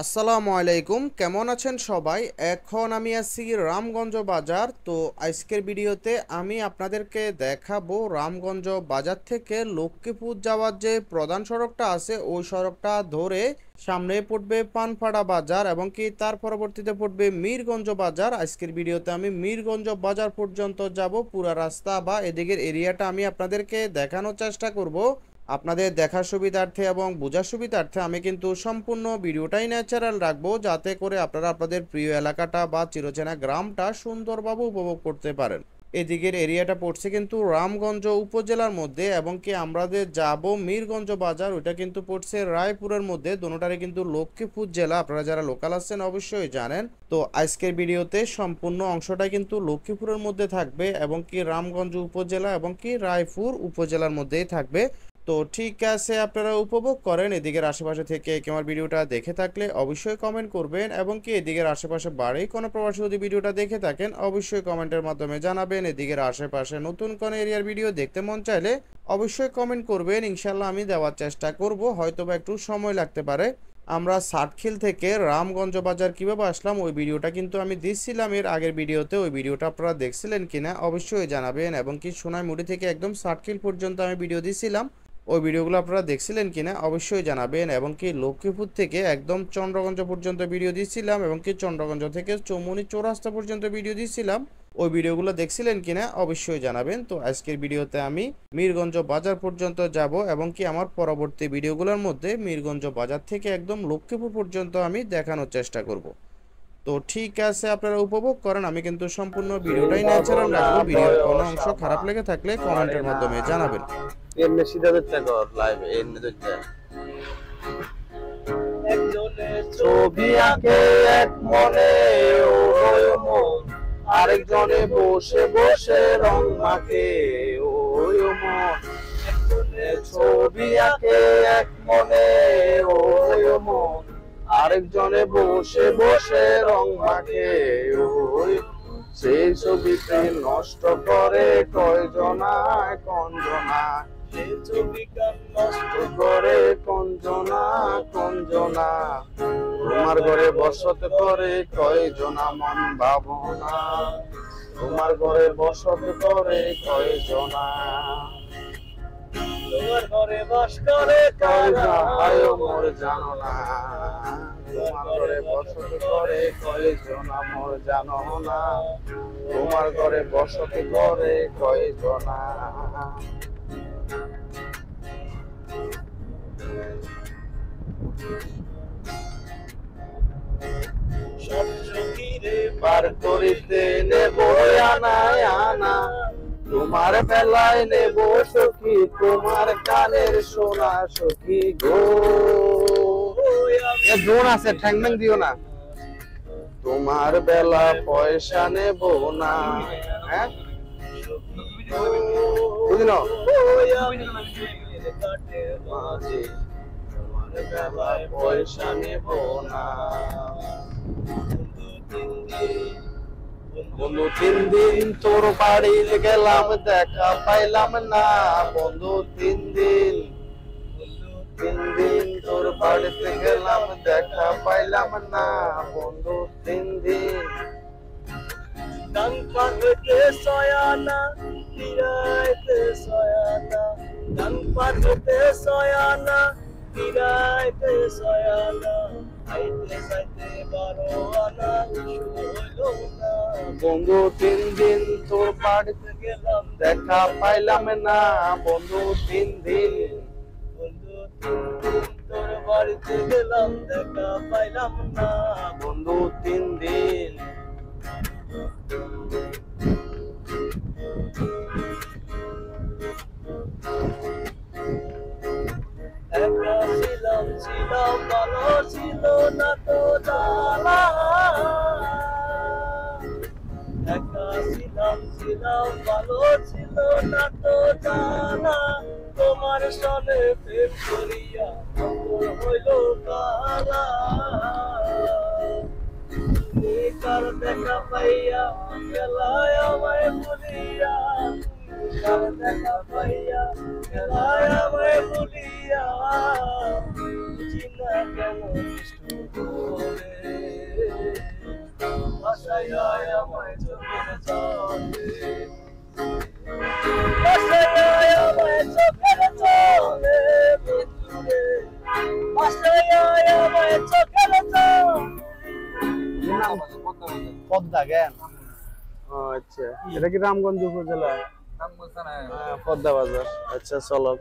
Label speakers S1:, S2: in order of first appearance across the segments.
S1: আসসালামু আলাইকুম, কেমন আছেন সবাই? এখন আমি আছি রামগঞ্জ বাজার। তো আজকের ভিডিওতে আমি আপনাদেরকে দেখাবো রামগঞ্জ বাজার থেকে লক্ষ্মীপুর যাওয়ার যে প্রধান সড়কটা আছে ওই সড়কটা ধরে সামনে পড়বে পানপাড়া বাজার এবং কি তার পরবর্তীতে পড়বে মিরগঞ্জ বাজার। আজকের ভিডিওতে আমি মিরগঞ্জ বাজার পর্যন্ত যাব। পুরা রাস্তা বা এদিকের এরিয়াটা আমি আপনাদেরকে দেখানোর চেষ্টা করব। আপনাদের দেখার সুবিধার্থে এবং বোঝার সুবিধার্থে আমি কিন্তু সম্পূর্ণ ভিডিওটাই ন্যাচারাল রাখবো, যাতে করে আপনারা আপনাদের প্রিয় এলাকাটা বা চিরচেনা গ্রামটা সুন্দরভাবে উপভোগ করতে পারেন। এদিকের এরিয়াটা পড়ছে কিন্তু রামগঞ্জ উপজেলার মধ্যে এবং কি আমাদের যাব মিরগঞ্জ বাজার, ওইটা কিন্তু পড়ছে রায়পুরের মধ্যে। দুটোটারই কিন্তু লক্ষ্মীপুর জেলা, আপনারা যারা লোকাল আছেন অবশ্যই জানেন। তো আজকের ভিডিওতে সম্পূর্ণ অংশটা কিন্তু লক্ষ্মীপুরের মধ্যে থাকবে এবং কি রামগঞ্জ উপজেলা এবং কি রায়পুর উপজেলার মধ্যেই থাকবে। তো ঠিক আছে, আপনারা উপভোগ করেন। এদিকের আশেপাশে থেকে আমার ভিডিওটা দেখে থাকলে অবশ্যই কমেন্ট করবেন এবং কি এদিকের আশেপাশে বাড়ি কোনো প্রবাসী যদি ভিডিওটা দেখে থাকেন অবশ্যই কমেন্টের মাধ্যমে জানাবেন। এদিকের আশেপাশে নতুন কোনো এরিয়ার ভিডিও দেখতে মন চাইলে অবশ্যই কমেন্ট করবেন, ইনশাল্লাহ আমি দেওয়ার চেষ্টা করব, হয়তোবা একটু সময় লাগতে পারে। আমরা সাতখিল থেকে রামগঞ্জ বাজার কীভাবে আসলাম ওই ভিডিওটা কিন্তু আমি দিচ্ছিলাম এর আগের ভিডিওতে, ওই ভিডিওটা আপনারা দেখছিলেন কিনা অবশ্যই জানাবেন। এবং কি সোনাইমুড়ি থেকে একদম সাতখিল পর্যন্ত আমি ভিডিও দিছিলাম, ওই ভিডিওগুলো আপনারা দেখছিলেন কিনা অবশ্যই জানাবেন। এবং কি লক্ষ্মীপুর থেকে একদম চন্দ্রগঞ্জ পর্যন্ত ভিডিও দিচ্ছিলাম এবং কি চন্দ্রগঞ্জ থেকে চৌমুনি চৌরাস্তা পর্যন্ত ভিডিও দিচ্ছিলাম, ওই ভিডিওগুলো দেখছিলেন কিনা অবশ্যই জানাবেন। তো আজকের ভিডিওতে আমি মিরগঞ্জ বাজার পর্যন্ত যাব এবং কি আমার পরবর্তী ভিডিওগুলোর মধ্যে মিরগঞ্জ বাজার থেকে একদম লক্ষ্মীপুর পর্যন্ত আমি দেখানোর চেষ্টা করব। তো ঠিক আছে, আপনারা উপভোগ করেন। আমি কিন্তু সম্পূর্ণ ভিডিওটাই ন্যাচারাল রাখবো। ভিডিওর কোনো অংশ খারাপ লেগে থাকলে কমেন্টের মাধ্যমে জানাবেন।
S2: এমনি সিধা দেখতে কর লাইভ এমনি দেখতে একজনের ছবি আঁকে এক মনে ওই মন, আরেকজনে বসে বসে রং মাখে ওই মন। একজনের ছবি আঁকে এক মনে ওই মন, আরেকজনে বসে বসে রং মাখে ওই। সেই ছবিতে নষ্ট করে কয়জনায় কঞ্জনা, সেই ছবিটা নষ্ট করে কঞ্জনা কঞ্জনা। তোমার ঘরে বসত করে কয়জনা মন ভাবনা, তোমার ঘরে বসত করে কয়জনা। তোমার ঘরে বাস করে কয়জনা মোর জানো না, তোমার ঘরে বসত করে কয়জনা মোর জানো না, তোমার ঘরে বসত করে কয়জনা। সব সখীরে পার করিতে নেব আনায় আনা, তোমার বেলায় নেব সখী তোমার কানের সোনা সখী গো। এ দোন আছে ঠ্যাংম্যাং দিও না, তোমার বেলা পয়সা নেব না। হ্যাঁ বুঝলো, তোমার বেলায় পয়সা নেব না। বন্ধু 3 দিন তোর বাড়ি গেলাম দেখা পাইলাম না, বন্ধু 3 দিন তোর বাড়িতে গেলাম দেখা পাইলাম না, বন্ধু 3 দিন। গান পাঠতে সয়ানা ফিরাইতে সয়ানা, গান পাঠতে সয়ানা ফিরাইতে সয়ানা, আইতে যাইতে বারো আনা হইল না। বন্ধু 3 দিন তোর বাড়িতে গেলাম দেখা পাইলাম না, বন্ধু 3 দিন। বন্ধু 3 দিন তোর বাড়িতে গেলাম দেখা পাইলাম না, বন্ধু 3 দিন। একা ছিলাম ভালো ছিল না তো জানা, একা ছিলাম ভালো ছিল না তো জানা, তোমার সনে প্রেম করিয়া হইল কালা। কার দেখা পাইয়া গেলায় আমায় ভুলিয়া, কার দেখা পাইয়া গেলায় আমায় ভুলিয়া, বুঝি না কেন ভাসাইয়া আমায় চোখের জলে ভাসাইয়া আমায় চোখের জলে বন্ধুরে ভাসাইয়া আমায় চোখের জলে পদ্মা জ্ঞান আচ্ছা এটা কি রামগঞ্জ উপজেলা পদ্মা বাজার আচ্ছা চলো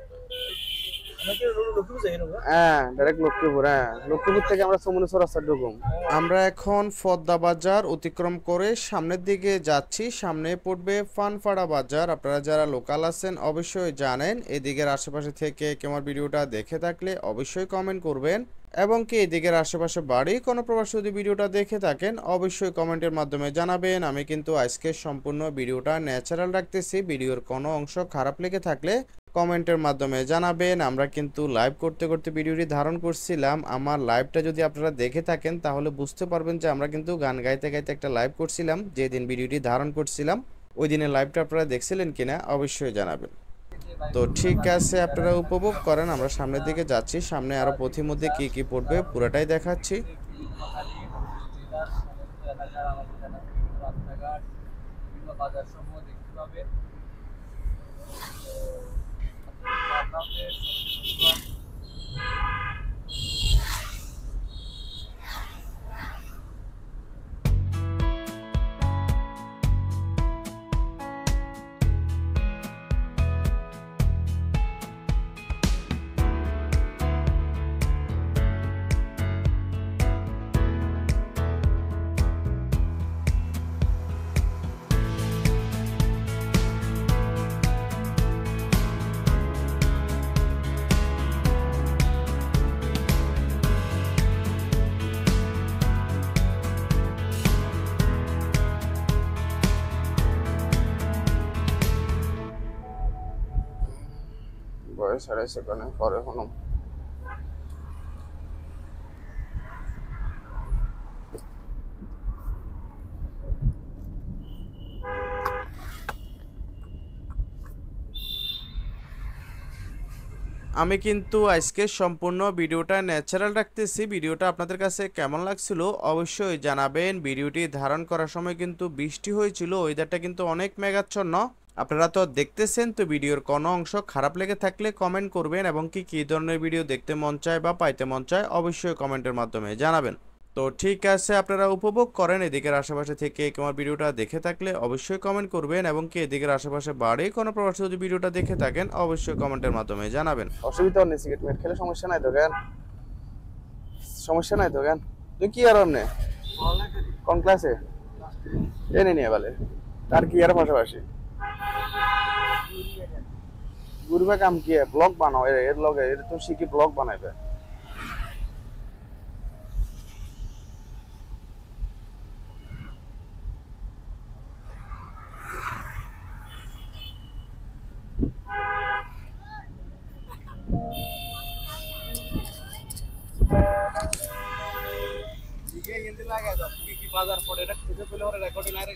S2: হ্যাঁ ডাইরেক্ট লক্ষ্মীপুর হ্যাঁ লক্ষ্মীপুর থেকে আমরা সমুনেশ্বর রাস্তা ঢুকুম
S1: আমরা এখন পদ্মা বাজার অতিক্রম করে সামনের দিকে যাচ্ছি। সামনে পড়বে ফানপাড়া বাজার। আপনারা যারা লোকাল আছেন অবশ্যই জানেন। এদিকের আশেপাশে থেকে কেমন ভিডিওটা দেখে থাকলে অবশ্যই কমেন্ট করবেন এবং কি এদিকের আশেপাশে বাড়ি কোনো প্রবাসী যদি ভিডিওটা দেখে থাকেন অবশ্যই কমেন্টের মাধ্যমে জানাবেন। আমি কিন্তু আজকে সম্পূর্ণ ভিডিওটা ন্যাচারাল রাখতেছি। ভিডিওর কোনো অংশ খারাপ লেগে থাকলে কমেন্টের মাধ্যমে জানাবেন। আমরা কিন্তু লাইভ করতে করতে ভিডিওটি ধারণ করছিলাম। আমার লাইভটা যদি আপনারা দেখে থাকেন তাহলে বুঝতে পারবেন যে আমরা কিন্তু গান গাইতে গাইতে একটা লাইভ করছিলাম। যেদিন ভিডিওটি ধারণ করছিলাম ওই দিনের লাইভটা আপনারা দেখছিলেন কিনা অবশ্যই জানাবেন। তো ঠিক আছে, আপনারা উপভোগ করেন। আমরা সামনের দিকে যাচ্ছি। সামনে আরো পথিমধ্যে কি কি পড়বে পুরোটাই দেখাচ্ছি।
S2: বয়স আড়াই সেকেন্ড পরে হলাম
S1: আমি কিন্তু আজকে সম্পূর্ণ ভিডিওটা ন্যাচারাল রাখতেছি। ভিডিওটা আপনাদের কাছে কেমন লাগছিল অবশ্যই জানাবেন। ভিডিওটি ধারণ করার সময় কিন্তু বৃষ্টি হয়েছিল, ওয়েদারটা কিন্তু অনেক মেঘাচ্ছন্ন আপনারা তো দেখতেছেন। তো ভিডিওর কোনো অংশ খারাপ লেগে থাকলে কমেন্ট করবেন এবং কি ধরনের ভিডিও দেখতে মন চায় বা পাইতে মন চায় অবশ্যই কমেন্টের মাধ্যমে জানাবেন। তো ঠিক আছে, আপনারা উপভোগ করেন। এদিকের আশেপাশে থেকে তোমার ভিডিওটা দেখে থাকলে অবশ্যই কমেন্ট করবেন এবং কি এদিকের আশেপাশে বাড়ি কোনো প্রবাসী যদি ভিডিওটা দেখে থাকেন অবশ্যই কমেন্টের মাধ্যমে জানাবেন।
S2: অসুবিধা নেই, সিগারেট মেট খেলে সমস্যা নাই তো জ্ঞান, সমস্যা নাই তো জ্ঞান। তুই কি আর অমনে কোন ক্লাসে জেনে নিয়ে বলে তার কি আর পাশাপাশি ঘুরবে কাম কি ব্লগ বানাও এর লগে এর তো শিখি ব্লগ বানাইবে। বাজার পরে এটা খুঁজে পেলে ওরা রেকর্ডিং আরে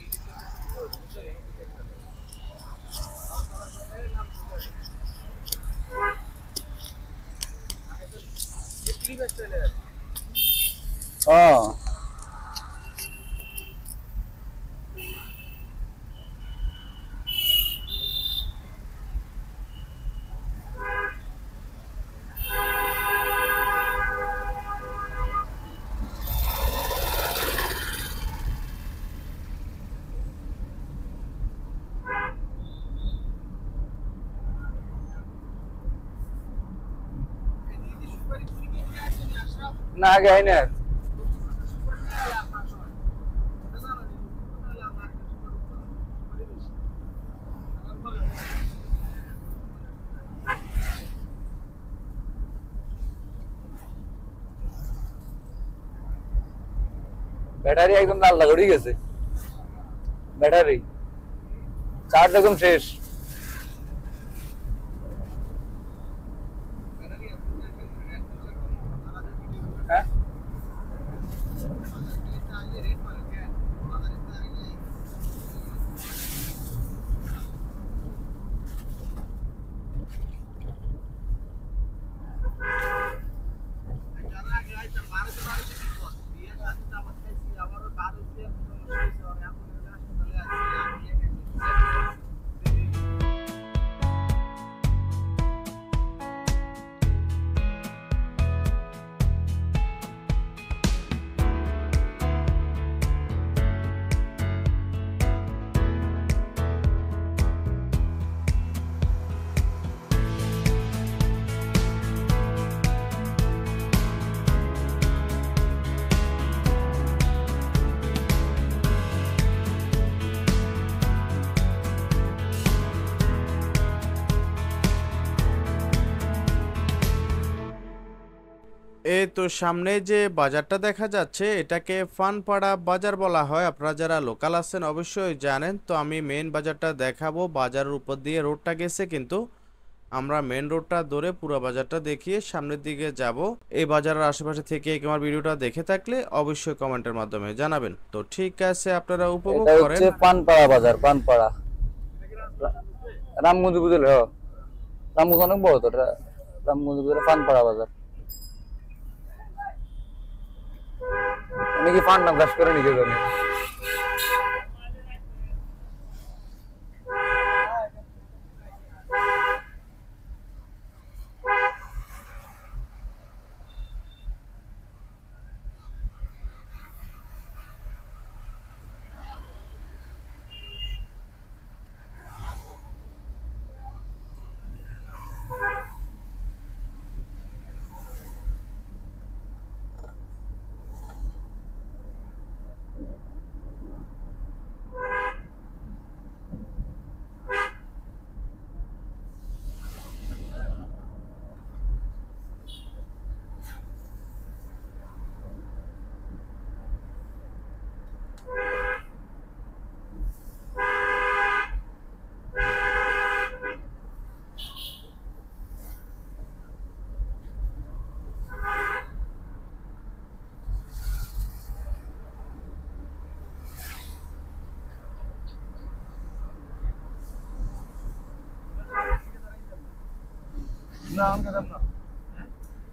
S2: না আগে হয় না ব্যাটারি একদম লাল লাগড়ি গেছে, ব্যাটারি চার্জ একদম শেষ। হ্যাঁ
S1: এই তো সামনে যে বাজারটা দেখা যাচ্ছে এটাকে ফানপাড়া বাজার বলা হয়। আপনারা যারা লোকাল আছেন অবশ্যই জানেন। তো আমি মেন বাজারটা দেখাবো। বাজারের উপর দিয়ে রোডটা গেছে, কিন্তু আমরা মেন রোডটা ধরে পুরো বাজারটা দেখিয়ে সামনের দিকে যাব। এই বাজারের আশেপাশে থেকে আমার ভিডিওটা দেখে থাকলে অবশ্যই কমেন্টের মাধ্যমে জানাবেন। তো ঠিক আছে, আপনারা উপভোগ
S3: এটা
S1: করেন।
S3: হচ্ছে পানপাড়া বাজার, পানপাড়া রামগঞ্জ বুঝলে? রামগঞ্জ অনেক বড় তো, এটা রামগঞ্জ বুঝলে পানপাড়া বাজার। আমি কি পান নাম গাছ করে নিকে জানি।
S2: না এখন খেতাম না,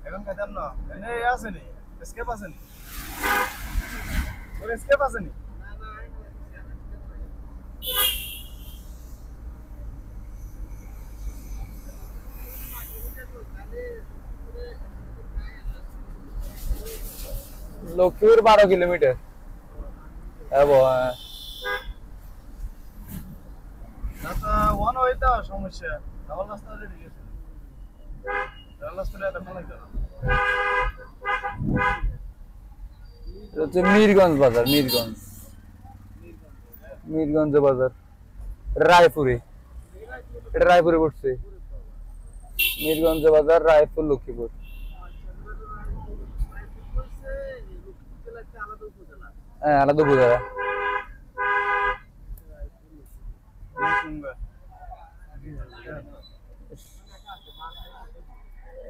S2: এখন খেতাম না। এনে আসেনি স্কেপ আসেনি, তোর স্কেপ আসেনি।
S3: লক্ষ্মীপুর 12 কিলোমিটার।
S2: ওয়ান হইতা সমস্যা, ডাবল রাস্তা হলে ঠিক আছে। ডাবল রাস্তাটা এত ভালো লাগতো না।
S3: এটা হচ্ছে মিরগঞ্জ বাজার, মিরগঞ্জ, মিরগঞ্জ বাজার। এটা রায়পুরে, এটা রায়পুরে পড়ছে। মিরগঞ্জ বাজার, রায়পুর, লক্ষ্মীপুর। হ্যাঁ, আলাদা উপজেলা।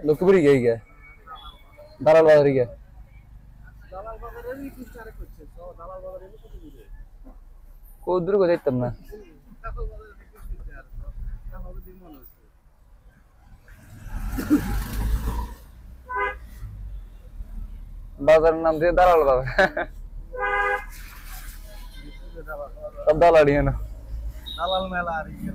S3: লক্ষ্মীপুরে গিয়ে গিয়ে দালাল বাজারে গিয়ে কত দূর কোথায় যেতাম না। বাজারের নাম দিয়ে দালাল বাজার। সব দালালি না,
S2: দালাল মেলা আর কি